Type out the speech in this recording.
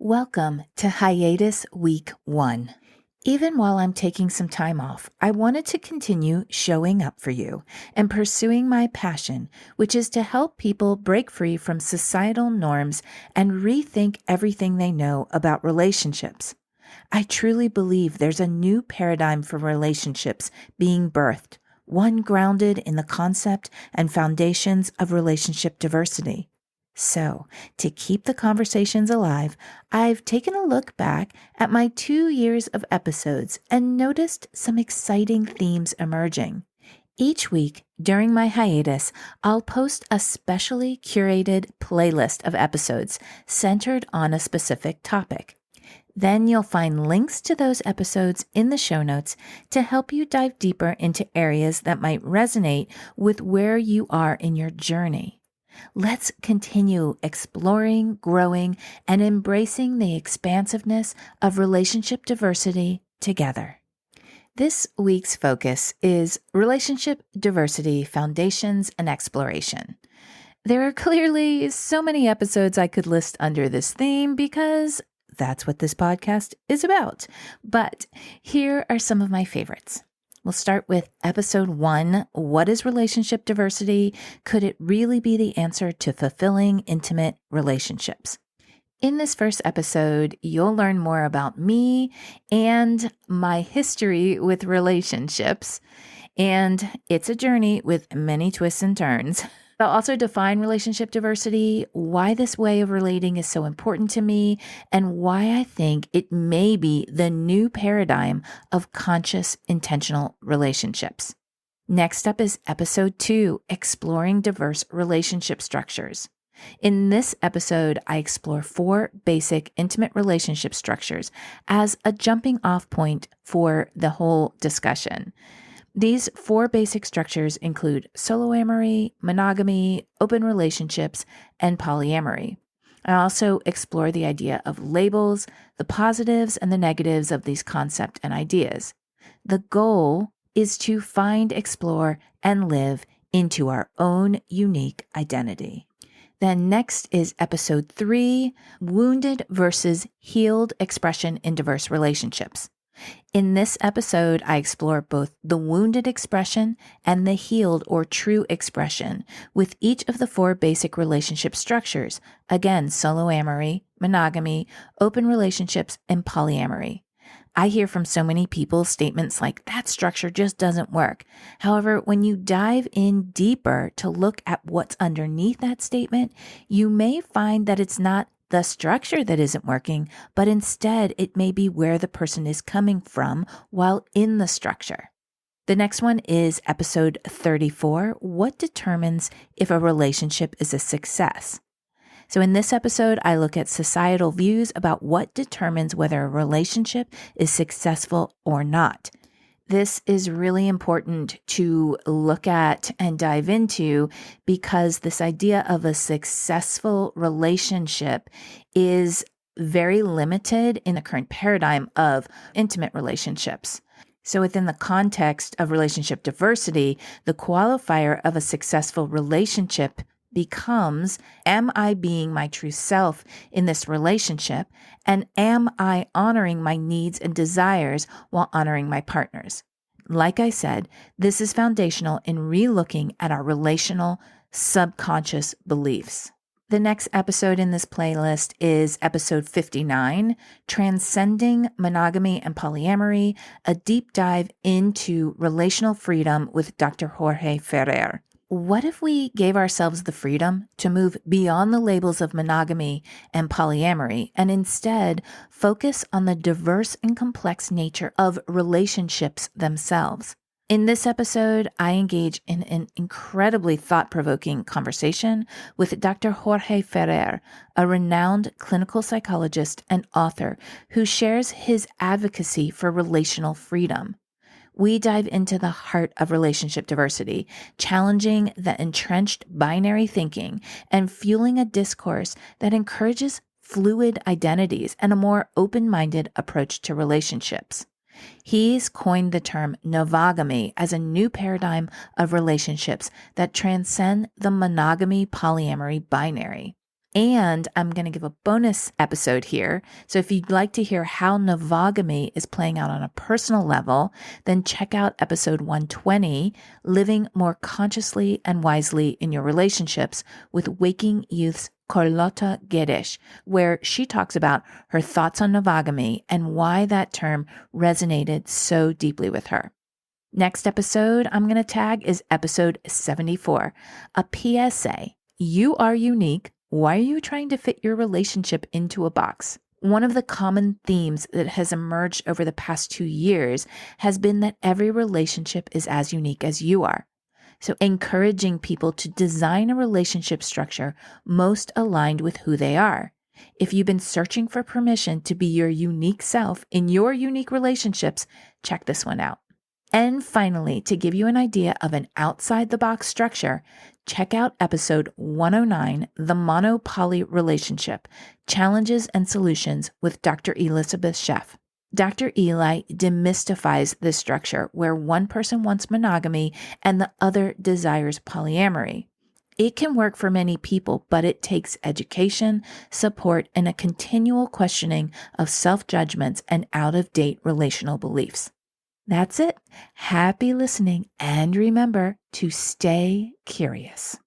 Welcome to Hiatus Week 1. Even while I'm taking some time off, I wanted to continue showing up for you and pursuing my passion, which is to help people break free from societal norms and rethink everything they know about relationships. I truly believe there's a new paradigm for relationships being birthed, one grounded in the concept and foundations of relationship diversity. So, to keep the conversations alive, I've taken a look back at my 2 years of episodes and noticed some exciting themes emerging. Each week during my hiatus, I'll post a specially curated playlist of episodes centered on a specific topic. Then you'll find links to those episodes in the show notes to help you dive deeper into areas that might resonate with where you are in your journey. Let's continue exploring, growing, and embracing the expansiveness of relationship diversity together. This week's focus is relationship diversity foundations and exploration. There are clearly so many episodes I could list under this theme because that's what this podcast is about. But here are some of my favorites. We'll start with episode 1. What is relationship diversity? Could it really be the answer to fulfilling intimate relationships? In this first episode, you'll learn more about me and my history with relationships. And it's a journey with many twists and turns. I'll also define relationship diversity, why this way of relating is so important to me, and why I think it may be the new paradigm of conscious, intentional relationships. Next up is episode 2, exploring diverse relationship structures. In this episode, I explore 4 basic intimate relationship structures as a jumping off point for the whole discussion. These 4 basic structures include soloamory, monogamy, open relationships, and polyamory. I also explore the idea of labels, the positives and the negatives of these concepts and ideas. The goal is to find, explore, and live into our own unique identity. Then next is episode 3, wounded versus healed expression in diverse relationships. In this episode, I explore both the wounded expression and the healed or true expression with each of the 4 basic relationship structures. Again, soloamory, monogamy, open relationships, and polyamory. I hear from so many people statements like, that structure just doesn't work. However, when you dive in deeper to look at what's underneath that statement, you may find that it's not the structure that isn't working, but instead it may be where the person is coming from while in the structure. The next one is episode 34, what determines if a relationship is a success? So in this episode, I look at societal views about what determines whether a relationship is successful or not. This is really important to look at and dive into because this idea of a successful relationship is very limited in the current paradigm of intimate relationships. So within the context of relationship diversity, the qualifier of a successful relationship becomes, am I being my true self in this relationship? And am I honoring my needs and desires while honoring my partners? Like I said, this is foundational in relooking at our relational subconscious beliefs. The next episode in this playlist is episode 59, Transcending Monogamy and Polyamory, a deep dive into relational freedom with Dr. Jorge Ferrer. What if we gave ourselves the freedom to move beyond the labels of monogamy and polyamory and instead focus on the diverse and complex nature of relationships themselves? In this episode, I engage in an incredibly thought-provoking conversation with Dr. Jorge Ferrer, a renowned clinical psychologist and author who shares his advocacy for relational freedom. We dive into the heart of relationship diversity, challenging the entrenched binary thinking and fueling a discourse that encourages fluid identities and a more open-minded approach to relationships. He's coined the term novagamy as a new paradigm of relationships that transcend the monogamy-polyamory binary. And I'm going to give a bonus episode here. So if you'd like to hear how novogamy is playing out on a personal level, then check out episode 120, Living More Consciously and Wisely in Your Relationships with Waking Youth's Carlotta Guedes, where she talks about her thoughts on novogamy and why that term resonated so deeply with her. Next episode I'm going to tag is episode 74, a PSA. You are unique. Why are you trying to fit your relationship into a box? One of the common themes that has emerged over the past 2 years has been that every relationship is as unique as you are. So encouraging people to design a relationship structure most aligned with who they are. If you've been searching for permission to be your unique self in your unique relationships, check this one out. And finally, to give you an idea of an outside-the-box structure, check out episode 109, The Mono-Poly Relationship, Challenges and Solutions with Dr. Elizabeth Sheff. Dr. Eli demystifies this structure where one person wants monogamy and the other desires polyamory. It can work for many people, but it takes education, support, and a continual questioning of self-judgments and out-of-date relational beliefs. That's it. Happy listening, and remember to stay curious.